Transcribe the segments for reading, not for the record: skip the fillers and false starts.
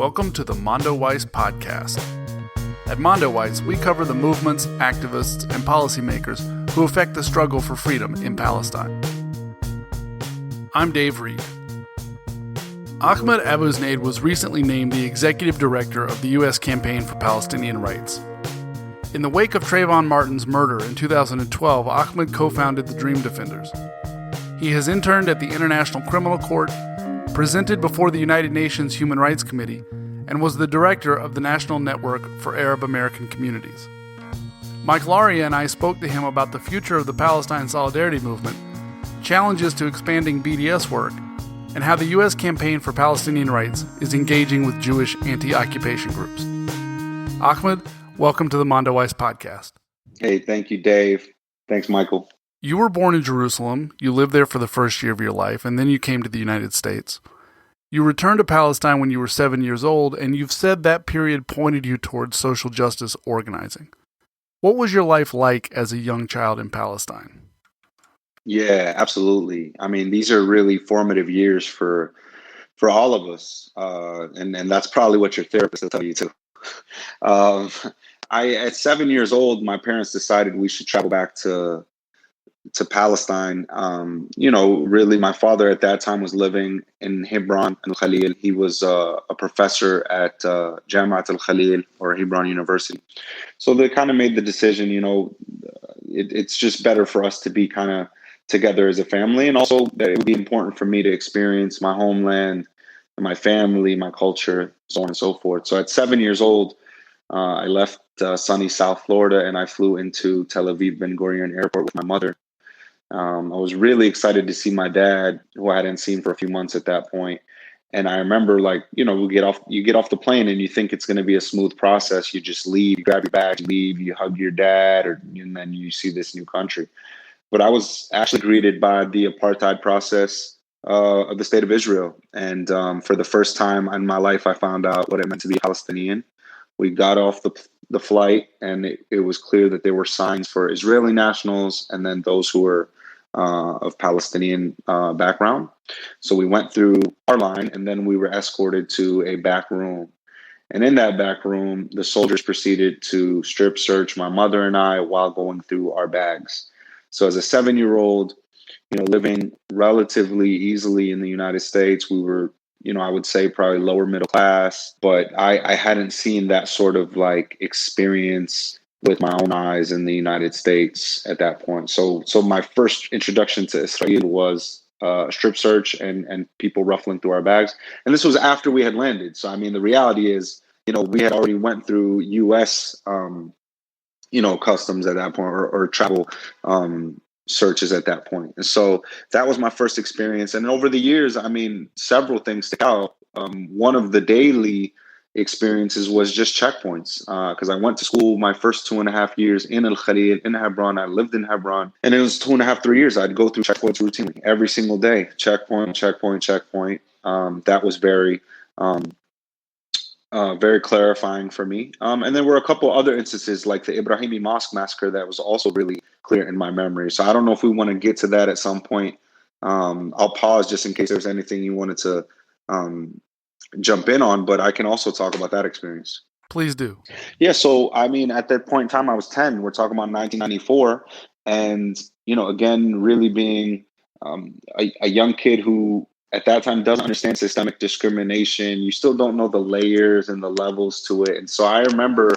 Welcome to the Mondoweiss podcast. At Mondoweiss, we cover the movements, activists, and policymakers who affect the struggle for freedom in Palestine. I'm Dave Reed. Ahmad Abuznaid was recently named the executive director of the U.S. Campaign for Palestinian Rights. In the wake of Trayvon Martin's murder in 2012, Ahmad co-founded the Dream Defenders. He has interned at the International Criminal Court, presented before the United Nations Human Rights Committee, and was the director of the National Network for Arab American Communities. Michael Arria and I spoke to him about the future of the Palestine Solidarity Movement, challenges to expanding BDS work, and how the U.S. Campaign for Palestinian Rights is engaging with Jewish anti-occupation groups. Ahmad, welcome to the Mondoweiss podcast. Hey, thank you, Dave. Thanks, Michael. You were born in Jerusalem, you lived there for the first year of your life, and then you came to the United States. You returned to Palestine when you were 7 years old, and you've said that period pointed you towards social justice organizing. What was your life like as a young child in Palestine? Yeah, absolutely. I mean, these are really formative years for all of us, and that's probably what your therapist will tell you too. At 7 years old, my parents decided we should travel back to Palestine. Really, my father at that time was living in Hebron and Khalil. He was a professor at Jamiat al-Khalil or Hebron University. So they kind of made the decision, it's just better for us to be kind of together as a family. And also that it would be important for me to experience my homeland, my family, my culture, so on and so forth. So at 7 years old, I left sunny South Florida and I flew into Tel Aviv Ben Gurion Airport with my mother. I was really excited to see my dad, who I hadn't seen for a few months at that point. And I remember, you get off the plane and you think it's going to be a smooth process. You just leave, you grab your bag, you leave, you hug your dad, and then you see this new country. But I was actually greeted by the apartheid process of the state of Israel. And for the first time in my life, I found out what it meant to be Palestinian. We got off the flight, and it was clear that there were signs for Israeli nationals and then those who were of Palestinian background. So we went through our line, and then we were escorted to a back room. And in that back room, the soldiers proceeded to strip search my mother and I while going through our bags. So as a 7-year-old, living relatively easily in the United States, we were, I would say probably lower middle class, but I hadn't seen that sort of experience with my own eyes in the United States at that point. So my first introduction to Israel was a strip search and people ruffling through our bags. And this was after we had landed. So, I mean, the reality is, we had already went through U.S., customs at that point or travel searches at that point. And so that was my first experience. And over the years, I mean, several things stick out. One of the daily experiences was just checkpoints because I went to school my first 2.5 years in Al-Khalil, in Hebron. I lived in Hebron, and it was 2.5, 3 years. I'd go through checkpoints routinely every single day. Checkpoint. That was very clarifying for me. And there were a couple other instances like the Ibrahimi Mosque massacre that was also really clear in my memory. So I don't know if we want to get to that at some point. I'll pause just in case there's anything you wanted to jump in on, but I can also talk about that experience. Please do. Yeah. So, I mean, at that point in time, I was 10. We're talking about 1994. And, again, really being a young kid who at that time doesn't understand systemic discrimination. You still don't know the layers and the levels to it. And so I remember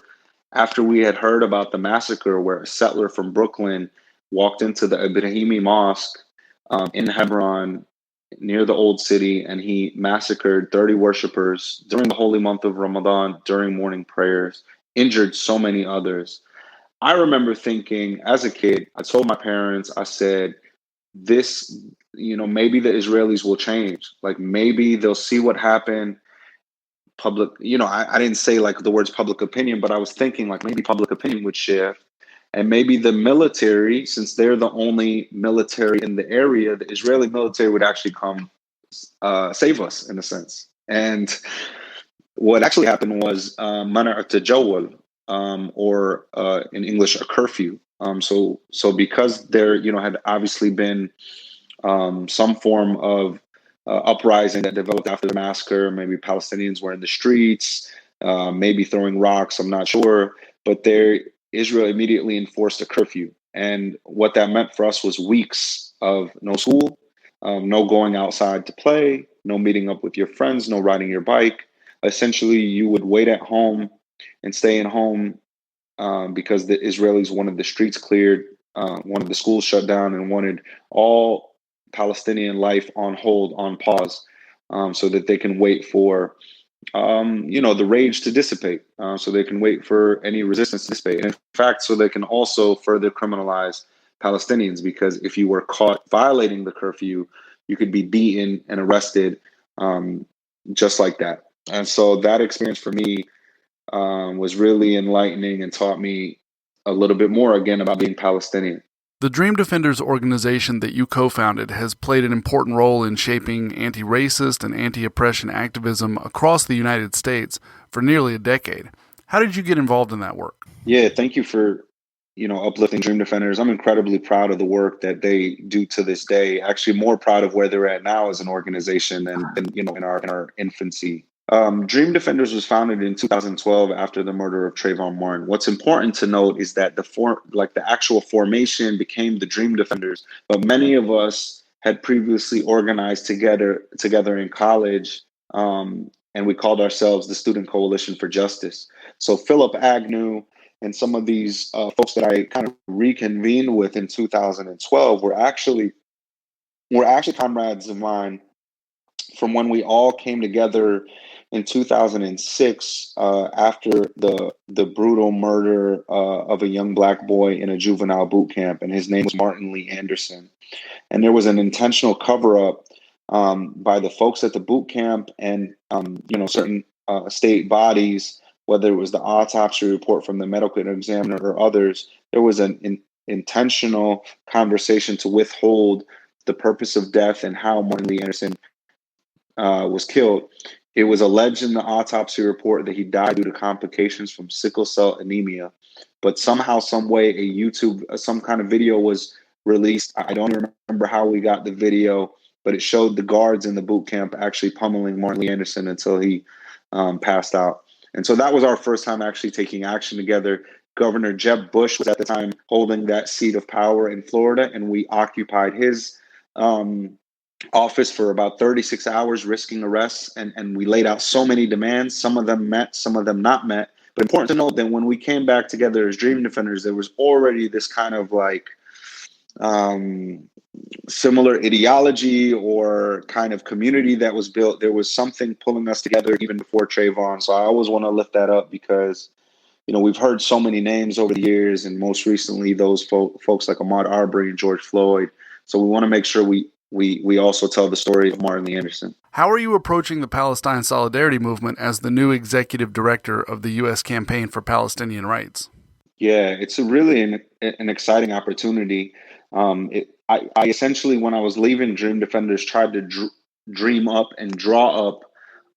after we had heard about the massacre where a settler from Brooklyn walked into the Ibrahimi Mosque in Hebron near the old city, and he massacred 30 worshipers during the holy month of Ramadan, during morning prayers, injured so many others. I remember thinking as a kid, I told my parents, I said, this, maybe the Israelis will change. Maybe they'll see what happened. Public, I didn't say the words public opinion, but I was thinking maybe public opinion would shift. And maybe the military, since they're the only military in the area, the Israeli military would actually come save us in a sense. And what actually happened was mana' tajawwal, or in English, a curfew. So because there, had obviously been some form of uprising that developed after the massacre. Maybe Palestinians were in the streets, maybe throwing rocks, I'm not sure. But Israel immediately enforced a curfew. And what that meant for us was weeks of no school, no going outside to play, no meeting up with your friends, no riding your bike. Essentially, you would wait at home and stay at home because the Israelis wanted the streets cleared, wanted the schools shut down, and wanted all Palestinian life on hold, on pause, so that they can wait for, the rage to dissipate, so they can wait for any resistance to dissipate. And in fact, so they can also further criminalize Palestinians, because if you were caught violating the curfew, you could be beaten and arrested just like that. And so that experience for me was really enlightening and taught me a little bit more again about being Palestinian. The Dream Defenders organization that you co-founded has played an important role in shaping anti-racist and anti-oppression activism across the United States for nearly a decade. How did you get involved in that work? Yeah, thank you for, uplifting Dream Defenders. I'm incredibly proud of the work that they do to this day. Actually, more proud of where they're at now as an organization than in our infancy. Dream Defenders was founded in 2012 after the murder of Trayvon Martin. What's important to note is that the actual formation became the Dream Defenders, but many of us had previously organized together in college, and we called ourselves the Student Coalition for Justice. So Philip Agnew and some of these folks that I kind of reconvened with in 2012 were actually comrades of mine from when we all came together in 2006 after the brutal murder of a young Black boy in a juvenile boot camp, and his name was Martin Lee Anderson. And there was an intentional cover-up by the folks at the boot camp and certain state bodies, whether it was the autopsy report from the medical examiner or others. There was an intentional conversation to withhold the purpose of death and how Martin Lee Anderson was killed. It was alleged in the autopsy report that he died due to complications from sickle cell anemia, but somehow, some way, some kind of video was released. I don't remember how we got the video, but it showed the guards in the boot camp actually pummeling Martin Lee Anderson until he passed out. And so that was our first time actually taking action together. Governor Jeb Bush was at the time holding that seat of power in Florida, and we occupied his office for about 36 hours, risking arrests, and we laid out so many demands. Some of them met, some of them not met. But important to note that when we came back together as Dream Defenders, there was already this kind of similar ideology or kind of community that was built. There was something pulling us together even before Trayvon. So I always want to lift that up because, we've heard so many names over the years, and most recently those folks like Ahmad Arbery and George Floyd. So we want to make sure we also tell the story of Martin Lee Anderson. How are you approaching the Palestine Solidarity Movement as the new executive director of the U.S. Campaign for Palestinian Rights? Yeah, it's really an exciting opportunity. I essentially, when I was leaving Dream Defenders, tried to dream up and draw up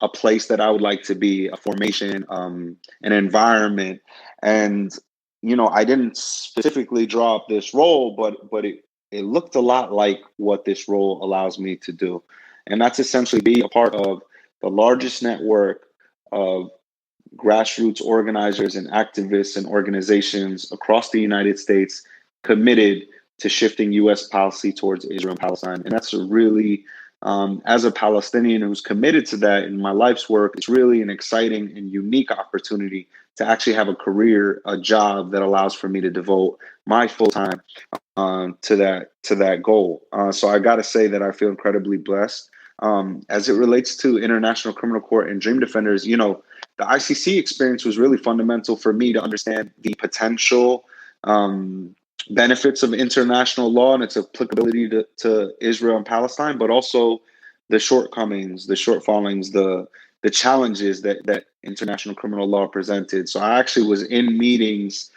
a place that I would like to be, a formation, an environment. And, I didn't specifically draw up this role, but it looked a lot like what this role allows me to do. And that's essentially be a part of the largest network of grassroots organizers and activists and organizations across the United States committed to shifting U.S. policy towards Israel and Palestine. And that's as a Palestinian who's committed to that in my life's work, it's really an exciting and unique opportunity to actually have a career, a job that allows for me to devote my full time to that goal. So I got to say that I feel incredibly blessed. As it relates to International Criminal Court and Dream Defenders, the ICC experience was really fundamental for me to understand the potential benefits of international law and its applicability to Israel and Palestine, but also the shortcomings, the shortfallings, the challenges that international criminal law presented. So I actually was in meetings,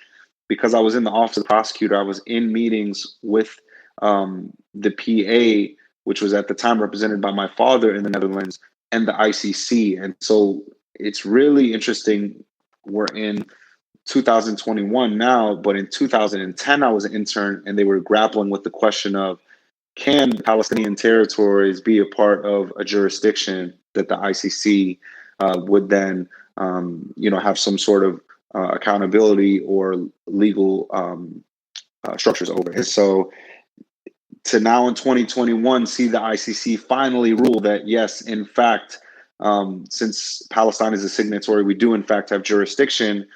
because I was in the office of the prosecutor. I was in meetings with the PA, which was at the time represented by my father in the Netherlands, and the ICC. And so it's really interesting. We're in 2021 now, but in 2010, I was an intern, and they were grappling with the question of can Palestinian territories be a part of a jurisdiction that the ICC would then, have some sort of accountability or legal structures over it. So to now in 2021 see the ICC finally rule that yes, in fact, since Palestine is a signatory, we do in fact have jurisdiction,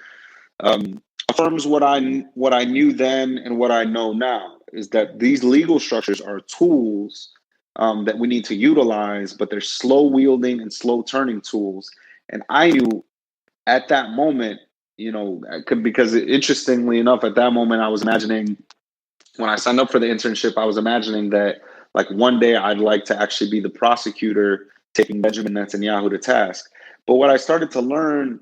affirms what I knew then and what I know now, is that these legal structures are tools that we need to utilize, but they're slow wielding and slow turning tools. And I knew at that moment, because interestingly enough, at that moment, I was imagining, when I signed up for the internship, I was imagining that like one day I'd like to actually be the prosecutor taking Benjamin Netanyahu to task. But what I started to learn,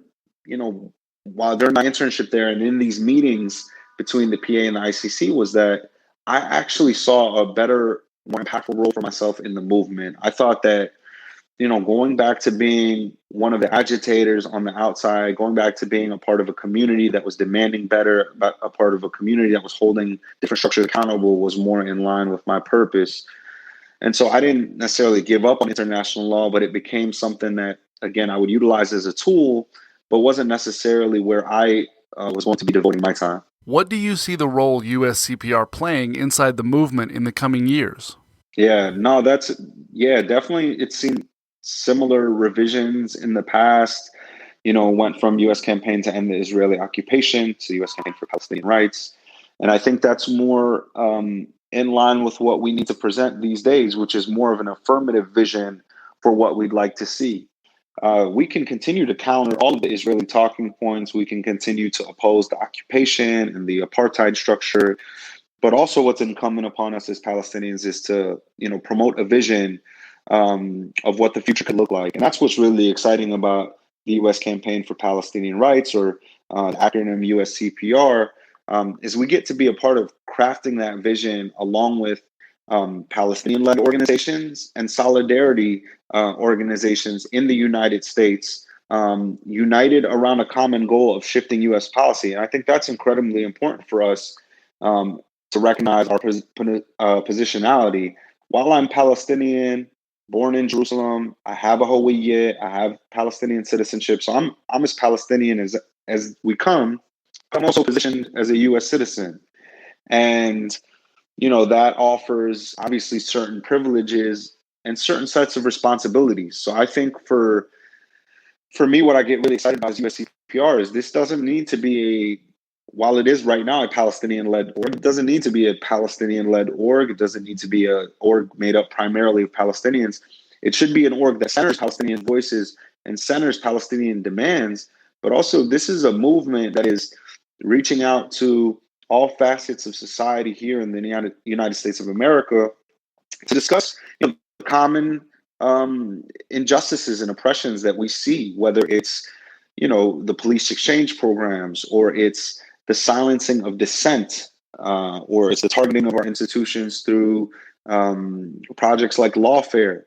while during my internship there and in these meetings between the PA and the ICC, was that I actually saw a better, more impactful role for myself in the movement. I thought that, going back to being one of the agitators on the outside, going back to being a part of a community that was demanding better, a part of a community that was holding different structures accountable, was more in line with my purpose. And so I didn't necessarily give up on international law, but it became something that, again, I would utilize as a tool, but wasn't necessarily where I was going to be devoting my time. What do you see the role USCPR playing inside the movement in the coming years? Definitely. It's seen similar revisions in the past, went from U.S. campaign to end the Israeli occupation to U.S. campaign for Palestinian rights. And I think that's more in line with what we need to present these days, which is more of an affirmative vision for what we'd like to see. We can continue to counter all of the Israeli talking points. We can continue to oppose the occupation and the apartheid structure. But also what's incumbent upon us as Palestinians is to, promote a vision of what the future could look like. And that's what's really exciting about the U.S. campaign for Palestinian rights, or the acronym USCPR, is we get to be a part of crafting that vision along with Palestinian-led organizations and solidarity organizations in the United States, united around a common goal of shifting U.S. policy. And I think that's incredibly important for us to recognize our positionality. While I'm Palestinian, born in Jerusalem, I have a Hawiyya, I have Palestinian citizenship, so I'm as Palestinian as we come. I'm also positioned as a U.S. citizen, and that offers obviously certain privileges and certain sets of responsibilities. So I think for me, what I get really excited about is USCPR is this doesn't need to be while it is right now a Palestinian-led org, it doesn't need to be a Palestinian-led org. It doesn't need to be an org made up primarily of Palestinians. It should be an org that centers Palestinian voices and centers Palestinian demands. But also, this is a movement that is reaching out to all facets of society here in the United States of America to discuss common injustices and oppressions that we see, whether it's the police exchange programs, or it's the silencing of dissent, or it's the targeting of our institutions through projects like lawfare,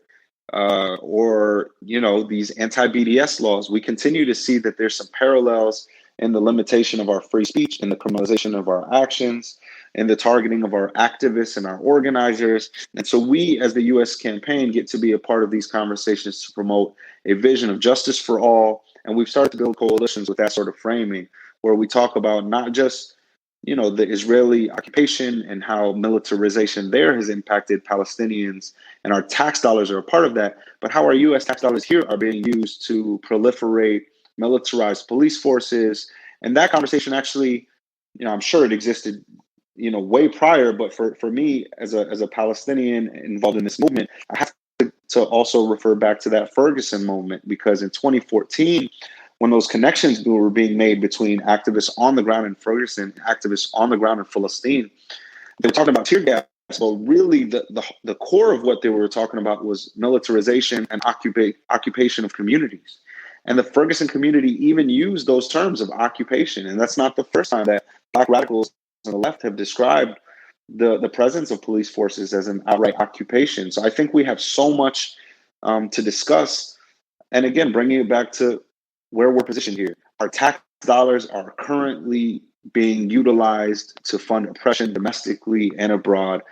or these anti-BDS laws. We continue to see that there's some parallels in the limitation of our free speech, in the criminalization of our actions, in the targeting of our activists and our organizers. And so we, as the U.S. campaign, get to be a part of these conversations to promote a vision of justice for all. And we've started to build coalitions with that sort of framing, where we talk about not just, the Israeli occupation and how militarization there has impacted Palestinians, and our tax dollars are a part of that, but how our U.S. tax dollars here are being used to proliferate militarized police forces. And that conversation actually, I'm sure it existed, way prior, but for me as a Palestinian involved in this movement, I have to also refer back to that Ferguson moment, because in 2014, when those connections were being made between activists on the ground in Ferguson, activists on the ground in Palestine, they were talking about tear gas. So really the core of what they were talking about was militarization and occupation of communities. And the Ferguson community even used those terms of occupation. And that's not the first time that Black radicals on the left have described the presence of police forces as an outright occupation. So I think we have so much to discuss. And again, bringing it back to where we're positioned here. Our tax dollars are currently being utilized to fund oppression domestically and abroad.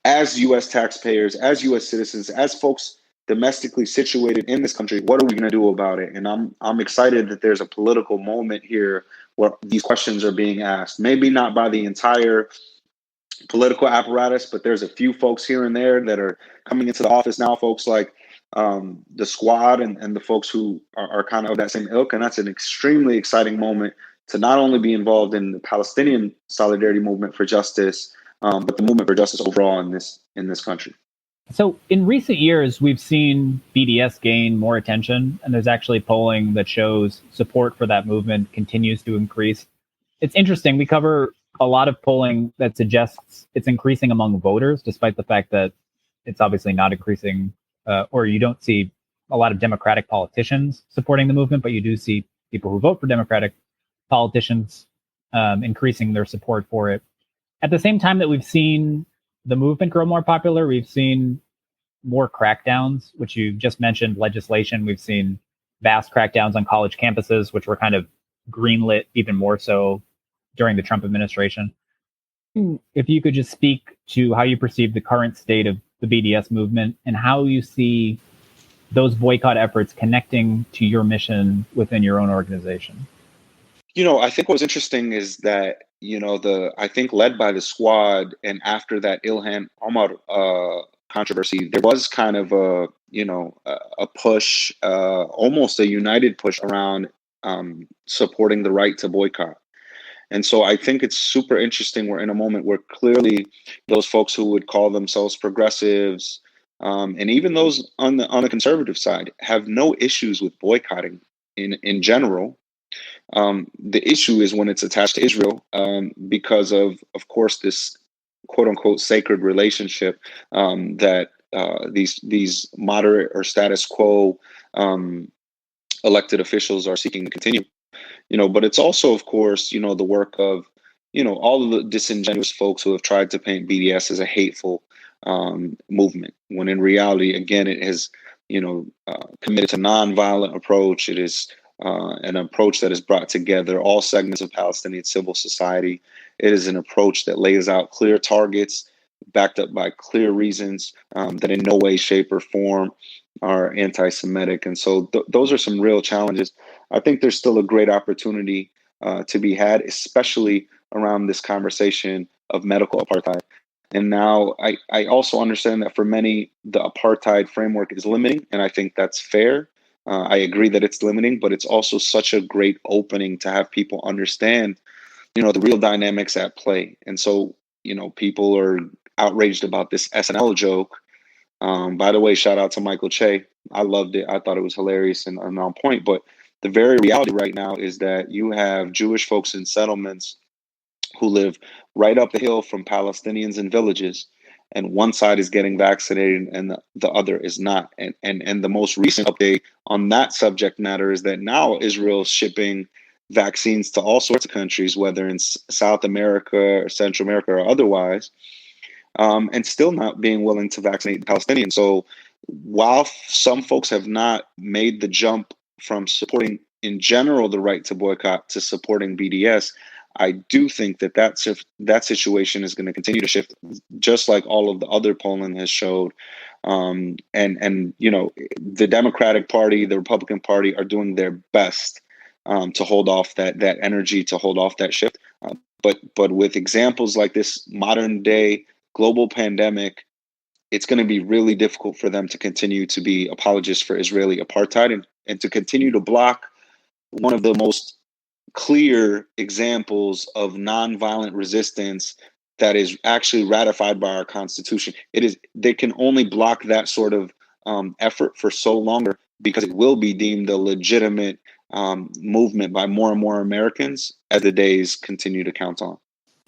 as U.S. taxpayers, as U.S. citizens, as folks domestically situated in this country, what are we going to do about it? And I'm excited that there's a political moment here where these questions are being asked. Maybe not by the entire political apparatus, but there's a few folks here and there that are coming into the office now, folks like the squad and the folks who are kind of that same ilk. And that's an extremely exciting moment to not only be involved in the Palestinian solidarity movement for justice, but the movement for justice overall in this country. So in recent years, we've seen BDS gain more attention, and there's actually polling that shows support for that movement continues to increase. It's interesting. We cover a lot of polling that suggests it's increasing among voters, despite the fact that it's obviously not increasing, or you don't see a lot of Democratic politicians supporting the movement, but you do see people who vote for Democratic politicians increasing their support for it. At the same time that we've seen the movement grow more popular, we've seen more crackdowns, which you just mentioned, legislation. We've seen vast crackdowns on college campuses, which were kind of greenlit even more so during the Trump administration. If you could just speak to how you perceive the current state of the BDS movement and how you see those boycott efforts connecting to your mission within your own organization. I think what's interesting is that, I think led by the squad, and after that Ilhan Omar controversy, there was kind of a push, almost a united push around supporting the right to boycott. And so I think it's super interesting. We're in a moment where clearly those folks who would call themselves progressives, and even those on the conservative side, have no issues with boycotting in general. The issue is when it's attached to Israel, because of course, this quote unquote sacred relationship that these moderate or status quo elected officials are seeking to continue. But it's also, of course, the work of, all of the disingenuous folks who have tried to paint BDS as a hateful movement, when in reality, again, it has, committed to nonviolent approach. It is an approach that has brought together all segments of Palestinian civil society. It is an approach that lays out clear targets, backed up by clear reasons that in no way, shape, or form are anti-Semitic. And so those are some real challenges. I think there's still a great opportunity to be had, especially around this conversation of medical apartheid. And now I also understand that for many, the apartheid framework is limiting, and I think that's fair. I agree that it's limiting, but it's also such a great opening to have people understand, the real dynamics at play. And so, people are outraged about this SNL joke. By the way, shout out to Michael Che. I loved it. I thought it was hilarious and on point. But the very reality right now is that you have Jewish folks in settlements who live right up the hill from Palestinians in villages, and one side is getting vaccinated and the other is not. And the most recent update on that subject matter is that now Israel's shipping vaccines to all sorts of countries, whether in South America or Central America or otherwise, and still not being willing to vaccinate the Palestinians. So while some folks have not made the jump from supporting in general the right to boycott to supporting BDS, I do think that situation is going to continue to shift, just like all of the other polling has showed. And the Democratic Party, the Republican Party are doing their best to hold off that energy, to hold off that shift. But with examples like this modern day global pandemic, it's going to be really difficult for them to continue to be apologists for Israeli apartheid and to continue to block one of the most clear examples of nonviolent resistance that is actually ratified by our Constitution. They can only block that sort of effort for so longer, because it will be deemed a legitimate movement by more and more Americans as the days continue to count on.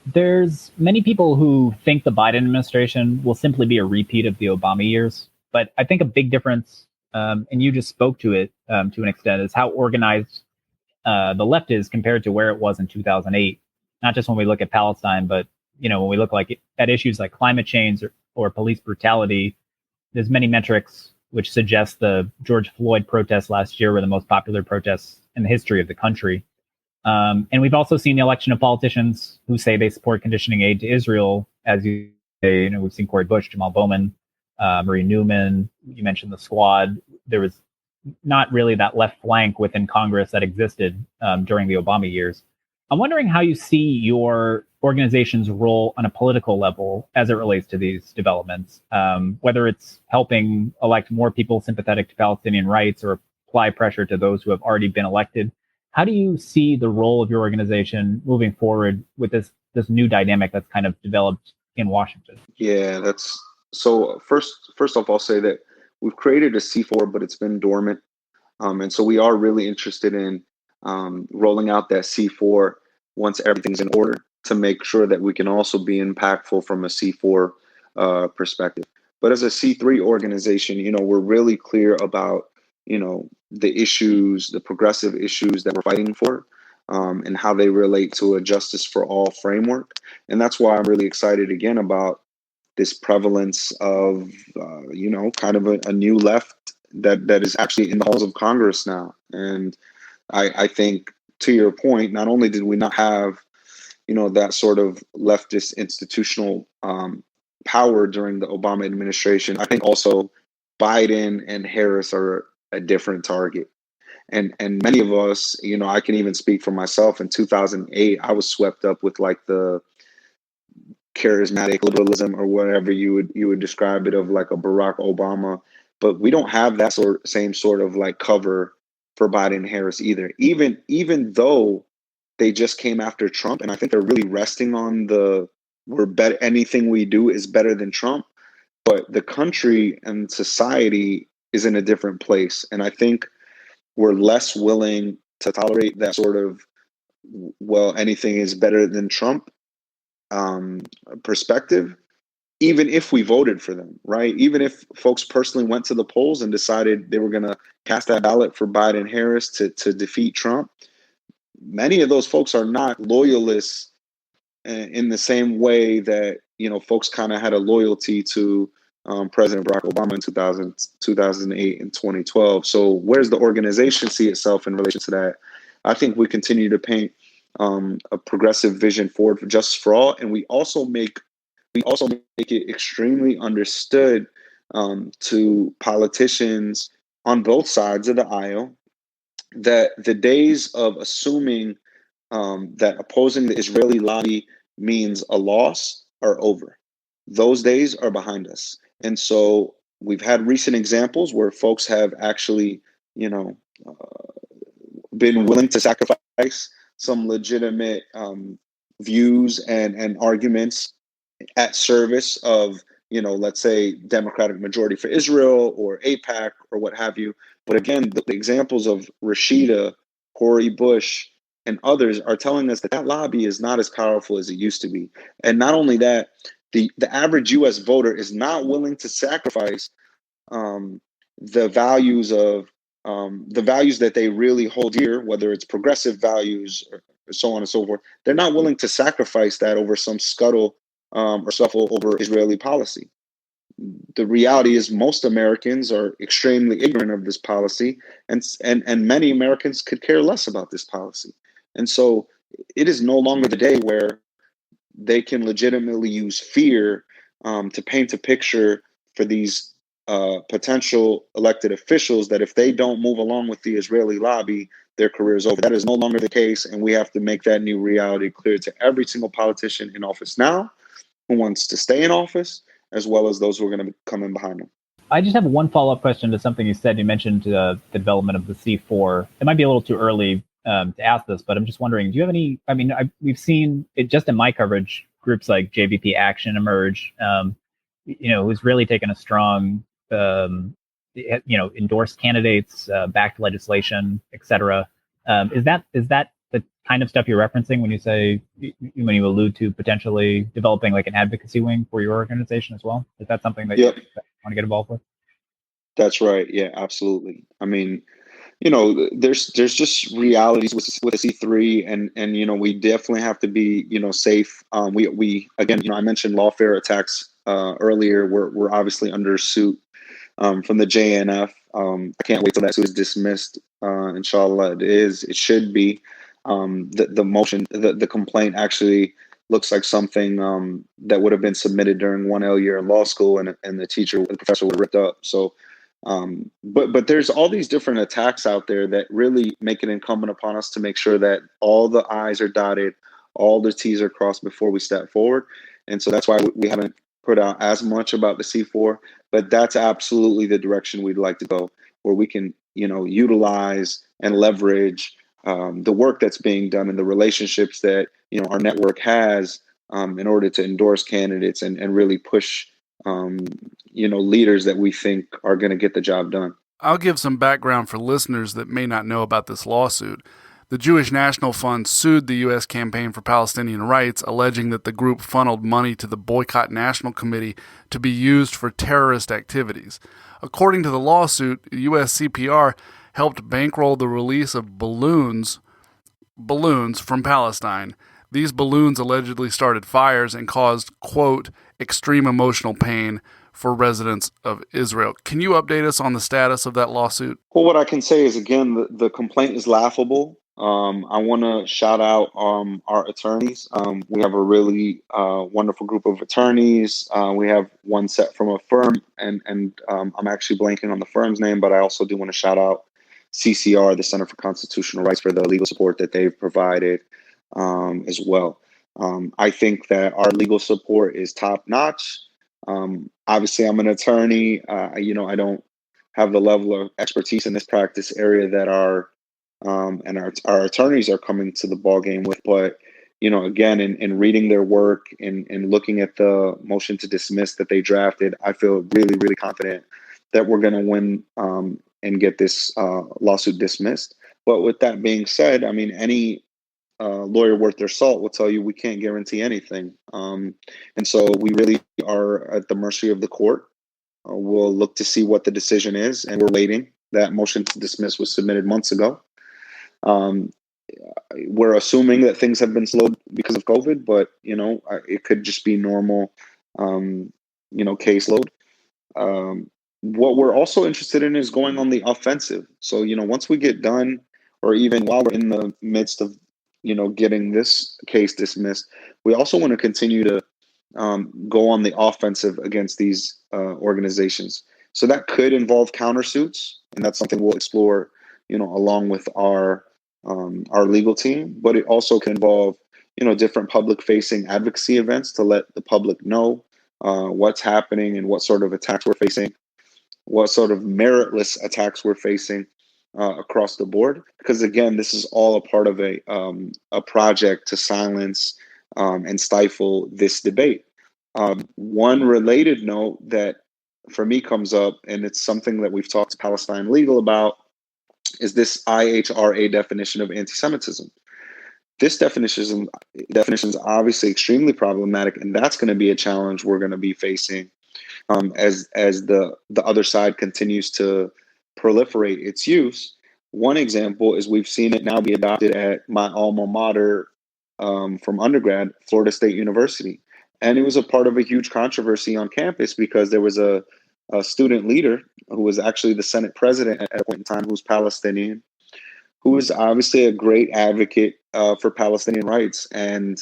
There's many people who think the Biden administration will simply be a repeat of the Obama years. But I think a big difference, and you just spoke to it to an extent, is how organized the left is compared to where it was in 2008. Not just when we look at Palestine, but when we look at issues like climate change or police brutality. There's many metrics which suggest the George Floyd protests last year were the most popular protests in the history of the country. And we've also seen the election of politicians who say they support conditioning aid to Israel, as you we've seen Cori Bush, Jamal Bowman, Marie Newman. You mentioned the Squad. There was not really that left flank within Congress that existed during the Obama years. I'm wondering how you see your organization's role on a political level as it relates to these developments, whether it's helping elect more people sympathetic to Palestinian rights or apply pressure to those who have already been elected. How do you see the role of your organization moving forward with this new dynamic that's kind of developed in Washington? Yeah, that's so. First off, I'll say that we've created a C4, but it's been dormant, and so we are really interested in rolling out that C4 once everything's in order to make sure that we can also be impactful from a C4 perspective. But as a C3 organization, we're really clear about the issues, the progressive issues that we're fighting for, and how they relate to a justice for all framework. And that's why I'm really excited again about this prevalence of, kind of a new left that is actually in the halls of Congress now. And I think, to your point, not only did we not have, that sort of leftist institutional power during the Obama administration, I think also Biden and Harris are a different target. And many of us, I can even speak for myself. In 2008, I was swept up with like the charismatic liberalism, or whatever you would describe it, of like a Barack Obama. But we don't have that same sort of like cover for Biden and Harris either. Even though they just came after Trump, and I think they're really resting on anything we do is better than Trump. But the country and society is in a different place, and I think we're less willing to tolerate that sort of, anything is better than Trump perspective, even if we voted for them, right? Even if folks personally went to the polls and decided they were going to cast that ballot for Biden and Harris to defeat Trump, many of those folks are not loyalists in the same way that, folks kind of had a loyalty to President Barack Obama in 2008 and 2012. So where's the organization see itself in relation to that? I think we continue to paint a progressive vision forward for justice for all, and we also make it extremely understood to politicians on both sides of the aisle that the days of assuming that opposing the Israeli lobby means a loss are over. Those days are behind us. And so we've had recent examples where folks have actually, been willing to sacrifice some legitimate views and arguments at service of, let's say, Democratic majority for Israel or AIPAC or what have you. But again, the examples of Rashida, Cori Bush, and others are telling us that lobby is not as powerful as it used to be. And not only that, the average U.S. voter is not willing to sacrifice the values that they really hold dear, whether it's progressive values or so on and so forth. They're not willing to sacrifice that over some scuttle or scuffle over Israeli policy. The reality is most Americans are extremely ignorant of this policy, and many Americans could care less about this policy. And so it is no longer the day where they can legitimately use fear to paint a picture for these potential elected officials that if they don't move along with the Israeli lobby, their career is over. That is no longer the case, and we have to make that new reality clear to every single politician in office now who wants to stay in office, as well as those who are going to come in behind them. I just have one follow-up question to something you said. You mentioned the development of the C4. It might be a little too early to ask this, but I'm just wondering, do you have any, we've seen it just in my coverage, groups like JVP Action emerge, who's really taken a strong, endorsed candidates, backed legislation, et cetera. Is that the kind of stuff you're referencing when you say, when you allude to potentially developing like an advocacy wing for your organization as well? Is that something that you want to get involved with? That's right. Yeah, absolutely. I mean, there's just realities with a C3, and we definitely have to be safe. We again, I mentioned lawfare attacks earlier. We're obviously under suit from the JNF. I can't wait till that suit is dismissed. Inshallah, it should be. The complaint actually looks like something that would have been submitted during 1L year in law school, and the professor would have ripped up. So, but there's all these different attacks out there that really make it incumbent upon us to make sure that all the I's are dotted, all the T's are crossed before we step forward. And so that's why we haven't put out as much about the C4, but that's absolutely the direction we'd like to go, where we can, utilize and leverage the work that's being done and the relationships that, our network has in order to endorse candidates and really push, leaders that we think are going to get the job done. I'll give some background for listeners that may not know about this lawsuit. The Jewish National Fund sued the U.S. Campaign for Palestinian Rights, alleging that the group funneled money to the Boycott National Committee to be used for terrorist activities. According to the lawsuit, USCPR helped bankroll the release of balloons from Palestine. These balloons allegedly started fires and caused, quote, extreme emotional pain for residents of Israel. Can you update us on the status of that lawsuit? Well, what I can say is, again, the complaint is laughable. I want to shout out our attorneys. We have a really wonderful group of attorneys. We have one set from a firm, and I'm actually blanking on the firm's name, but I also do want to shout out CCR, the Center for Constitutional Rights, for the legal support that they've provided as well. I think that our legal support is top notch. Obviously, I'm an attorney. I don't have the level of expertise in this practice area that our attorneys are coming to the ball game with. But again, in reading their work and looking at the motion to dismiss that they drafted, I feel really, really confident that we're going to win and get this lawsuit dismissed. But with that being said, I mean, any lawyer worth their salt will tell you we can't guarantee anything. And so we really are at the mercy of the court. We'll look to see what the decision is, and we're waiting. That motion to dismiss was submitted months ago. We're assuming that things have been slowed because of COVID, but it could just be normal, caseload. What we're also interested in is going on the offensive. So once we get done, or even while we're in the midst of getting this case dismissed, we also want to continue to go on the offensive against these organizations. So that could involve countersuits, and that's something we'll explore, along with our legal team. But it also can involve, different public-facing advocacy events to let the public know what's happening and what sort of attacks we're facing, what sort of meritless attacks we're facing across the board. Because again, this is all a part of a project to silence and stifle this debate. One related note that for me comes up, and it's something that we've talked to Palestine Legal about, is this IHRA definition of anti-Semitism. This definition is obviously extremely problematic, and that's going to be a challenge we're going to be facing as the other side continues to proliferate its use. One example is we've seen it now be adopted at my alma mater from undergrad, Florida State University. And it was a part of a huge controversy on campus because there was a student leader who was actually the Senate president at a point in time, who was Palestinian, who was obviously a great advocate for Palestinian rights. And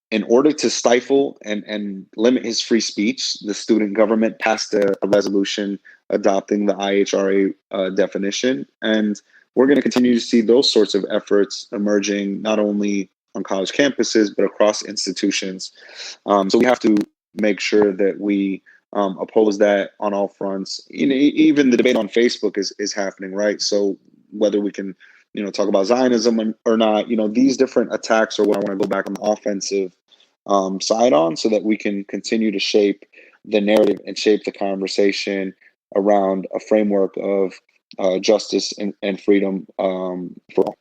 in order to stifle and limit his free speech, the student government passed a resolution adopting the IHRA definition. And we're going to continue to see those sorts of efforts emerging, not only on college campuses, but across institutions. So we have to make sure that we oppose that on all fronts. Even the debate on Facebook is happening, right? So whether we can, talk about Zionism or not, these different attacks are what I want to go back on the offensive side on, so that we can continue to shape the narrative and shape the conversation around a framework of justice and freedom for all.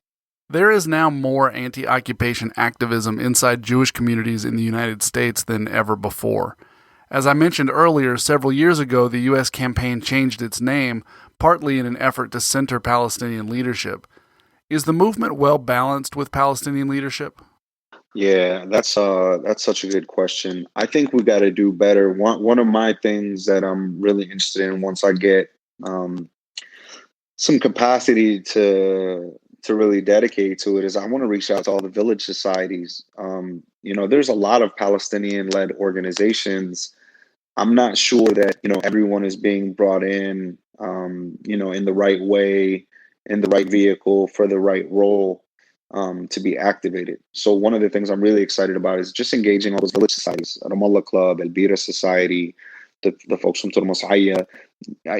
There is now more anti-occupation activism inside Jewish communities in the United States than ever before. As I mentioned earlier, several years ago, the U.S. campaign changed its name, partly in an effort to center Palestinian leadership. Is the movement well balanced with Palestinian leadership? Yeah, that's such a good question. I think we got to do better. One of my things that I'm really interested in, once I get some capacity to really dedicate to it is I want to reach out to all the village societies. There's a lot of Palestinian-led organizations. I'm not sure that, everyone is being brought in, in the right way, in the right vehicle, for the right role, to be activated. So one of the things I'm really excited about is just engaging all those village societies, Ramallah Club, El Bira Society, the folks from Turmus Haya.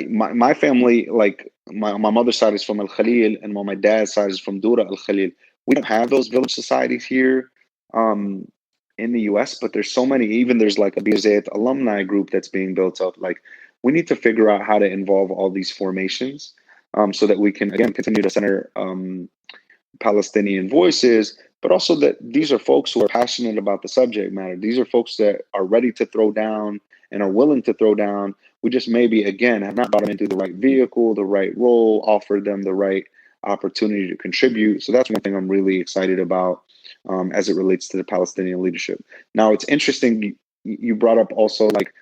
My family, like my mother's side is from Al Khalil, and my dad's side is from Dura Al Khalil. We don't have those village societies here in the US, but there's so many. Even there's like a BZ alumni group that's being built up. Like, we need to figure out how to involve all these formations so that we can, again, continue to center Palestinian voices, but also that these are folks who are passionate about the subject matter. These are folks that are ready to throw down and are willing to throw down. We just maybe, again, have not brought them into the right vehicle, the right role, offered them the right opportunity to contribute. So that's one thing I'm really excited about as it relates to the Palestinian leadership. Now, it's interesting, you brought up also like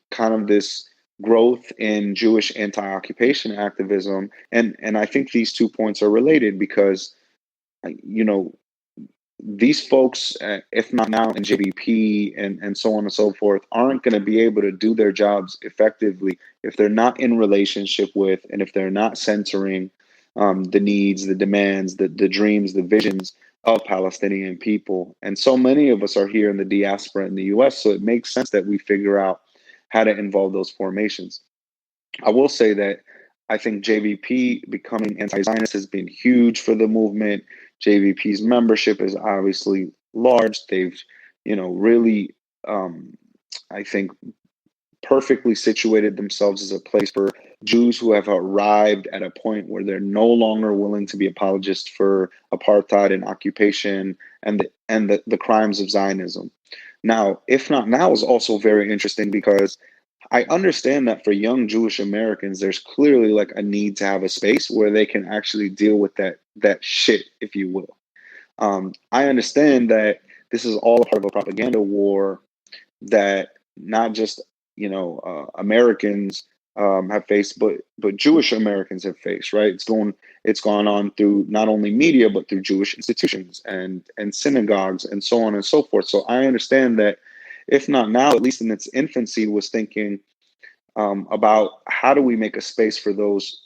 kind of this growth in Jewish anti-occupation activism. And I think these 2 points are related because, these folks, if not now in JVP and so on and so forth, aren't going to be able to do their jobs effectively if they're not in relationship with, and if they're not centering the needs, the demands, the dreams, the visions of Palestinian people. And so many of us are here in the diaspora in the US, so it makes sense that we figure out how to involve those formations. I will say that I think JVP becoming anti-Zionist has been huge for the movement. JVP's membership is obviously large. They've, really, I think, perfectly situated themselves as a place for Jews who have arrived at a point where they're no longer willing to be apologists for apartheid and occupation and the crimes of Zionism. Now, If Not Now is also very interesting because I understand that for young Jewish Americans, there's clearly like a need to have a space where they can actually deal with that shit, if you will. I understand that this is all a part of a propaganda war that not just Americans have faced, but Jewish Americans have faced. Right? It's gone on through not only media but through Jewish institutions and synagogues and so on and so forth. So I understand that. If Not Now, at least in its infancy, was thinking about how do we make a space for those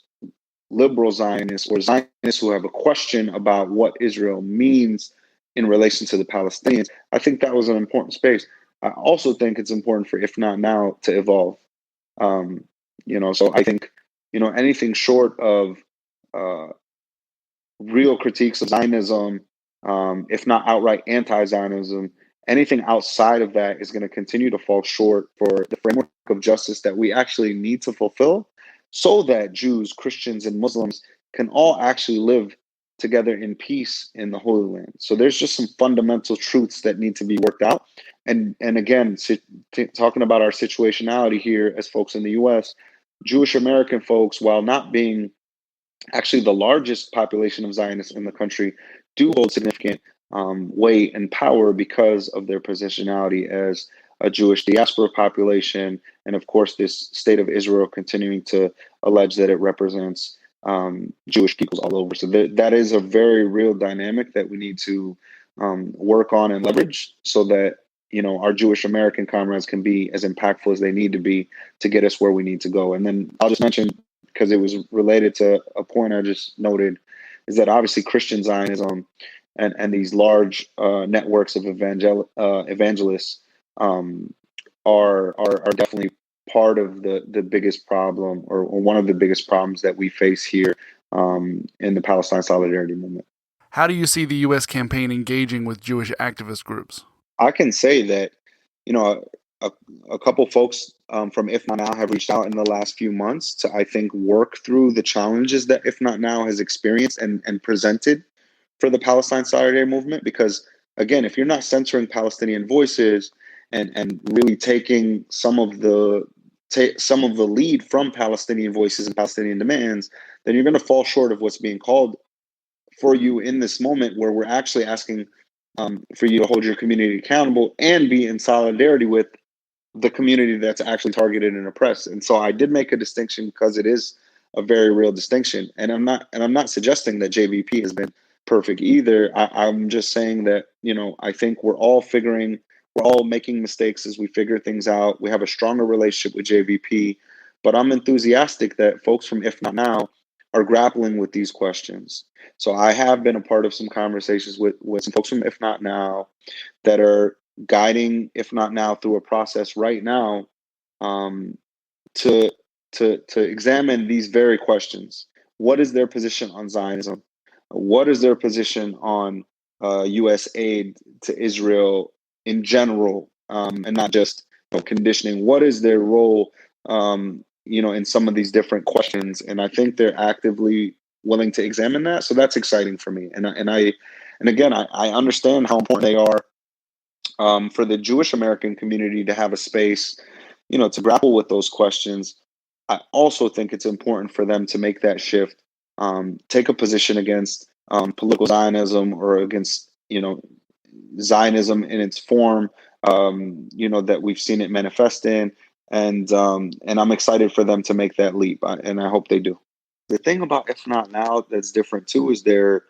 liberal Zionists or Zionists who have a question about what Israel means in relation to the Palestinians. I think that was an important space. I also think it's important for If Not Now to evolve. So I think, anything short of real critiques of Zionism, if not outright anti-Zionism, anything outside of that is going to continue to fall short for the framework of justice that we actually need to fulfill so that Jews, Christians, and Muslims can all actually live together in peace in the Holy Land. So there's just some fundamental truths that need to be worked out. And again, talking about our situationality here as folks in the US, Jewish American folks, while not being actually the largest population of Zionists in the country, do hold significant weight and power because of their positionality as a Jewish diaspora population, and of course this state of Israel continuing to allege that it represents Jewish peoples all over. So that is a very real dynamic that we need to work on and leverage so that our Jewish American comrades can be as impactful as they need to be to get us where we need to go. And then I'll just mention, because it was related to a point I just noted, is that obviously Christian Zionism and these large networks of evangelists are definitely part of the biggest problem, or one of the biggest problems that we face here in the Palestine Solidarity Movement. How do you see the U.S. campaign engaging with Jewish activist groups? I can say that, a couple folks from If Not Now have reached out in the last few months to, I think, work through the challenges that If Not Now has experienced and presented for the Palestine Solidarity Movement. Because, again, if you're not centering Palestinian voices and really taking some of the lead from Palestinian voices and Palestinian demands, then you're going to fall short of what's being called for you in this moment, where we're actually asking for you to hold your community accountable and be in solidarity with the community that's actually targeted and oppressed. And so I did make a distinction because it is a very real distinction. And I'm not suggesting that JVP has been perfect either. I'm just saying that, I think we're all making mistakes as we figure things out. We have a stronger relationship with JVP, but I'm enthusiastic that folks from If Not Now are grappling with these questions. So I have been a part of some conversations with some folks from If Not Now that are guiding If Not Now through a process right now, to examine these very questions. What is their position on Zionism? What is their position on U.S. aid to Israel in general, and not just conditioning? What is their role, in some of these different questions? And I think they're actively willing to examine that. So that's exciting for me. And again, I understand how important they are for the Jewish American community to have a space, to grapple with those questions. I also think it's important for them to make that shift, take a position against political Zionism or against, Zionism in its form, that we've seen it manifest in. And I'm excited for them to make that leap, and I hope they do. The thing about If Not Now that's different too is their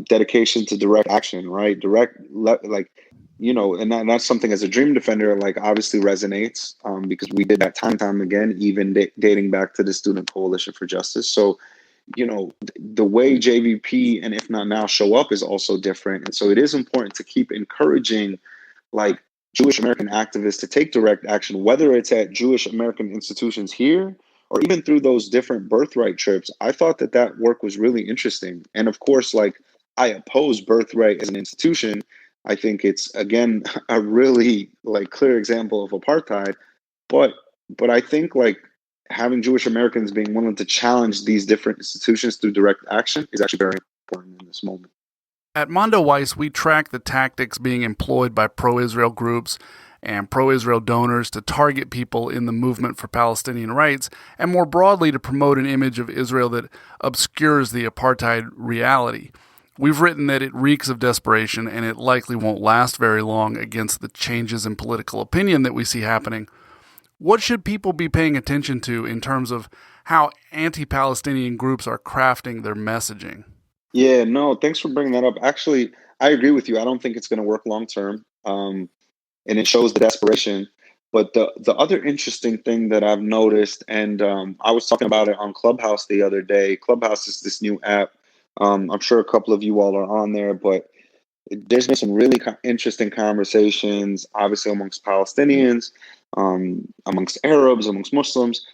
dedication to direct action, right? And that's something as a Dream Defender, obviously resonates, because we did that time and time again, even dating back to the Student Coalition for Justice. So, the way JVP and If Not Now show up is also different. And so it is important to keep encouraging, Jewish American activists to take direct action, whether it's at Jewish American institutions here or even through those different birthright trips. I thought that work was really interesting. And of course, I oppose birthright as an institution. I think it's, again, a really clear example of apartheid. But I think having Jewish Americans being willing to challenge these different institutions through direct action is actually very important in this moment. At Mondoweiss, we track the tactics being employed by pro-Israel groups and pro-Israel donors to target people in the movement for Palestinian rights, and more broadly to promote an image of Israel that obscures the apartheid reality. We've written that it reeks of desperation, and it likely won't last very long against the changes in political opinion that we see happening. What should people be paying attention to in terms of how anti-Palestinian groups are crafting their messaging? Yeah, no, thanks for bringing that up. Actually, I agree with you. I don't think it's going to work long term, and it shows the desperation. But the other interesting thing that I've noticed, and I was talking about it on Clubhouse the other day. Clubhouse is this new app. I'm sure a couple of you all are on there, but there's been some really interesting conversations, obviously amongst Palestinians, amongst Arabs, amongst Muslims.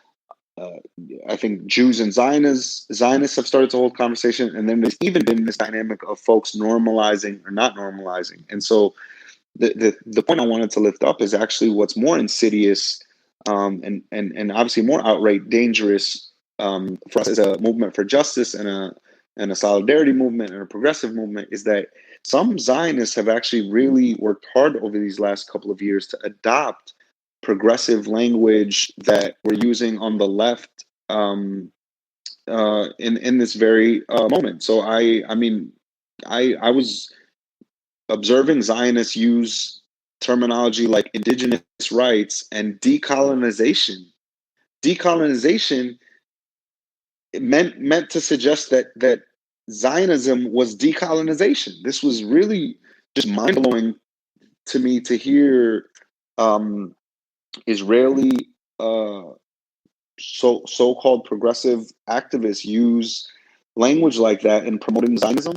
I think Jews and Zionists have started to hold conversation, and then there's even been this dynamic of folks normalizing or not normalizing. And so the point I wanted to lift up is actually what's more insidious, and obviously more outright dangerous for us as a movement for justice and a solidarity movement and a progressive movement, is that some Zionists have actually really worked hard over these last couple of years to adopt progressive language that we're using on the left in this very moment. So I was observing Zionists use terminology like indigenous rights and decolonization. Decolonization meant to suggest that Zionism was decolonization. This was really just mind-blowing to me to hear Israeli so-called progressive activists use language like that in promoting Zionism,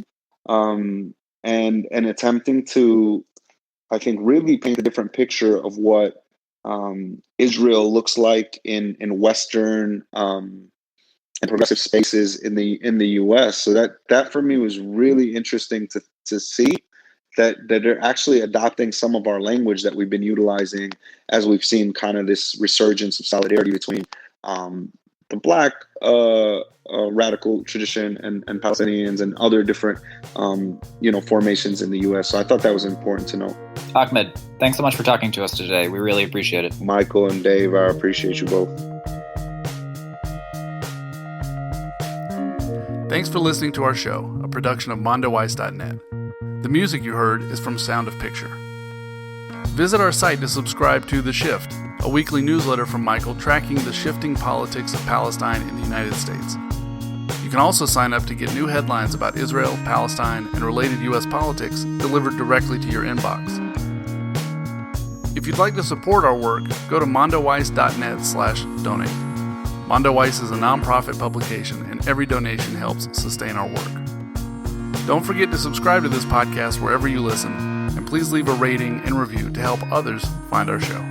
and attempting to, I think, really paint a different picture of what Israel looks like in Western and progressive spaces in the U.S. So that for me was really interesting to see. That they're actually adopting some of our language that we've been utilizing as we've seen kind of this resurgence of solidarity between the Black radical tradition and Palestinians and other different formations in the U.S. So I thought that was important to know. Ahmed, thanks so much for talking to us today. We really appreciate it. Michael and Dave, I appreciate you both. Thanks for listening to our show, a production of mondoweiss.net. The music you heard is from Sound of Picture. Visit our site to subscribe to The Shift, a weekly newsletter from Michael tracking the shifting politics of Palestine in the United States. You can also sign up to get new headlines about Israel, Palestine, and related U.S. politics delivered directly to your inbox. If you'd like to support our work, go to mondoweiss.net/donate. Mondoweiss is a nonprofit publication, and every donation helps sustain our work. Don't forget to subscribe to this podcast wherever you listen, and please leave a rating and review to help others find our show.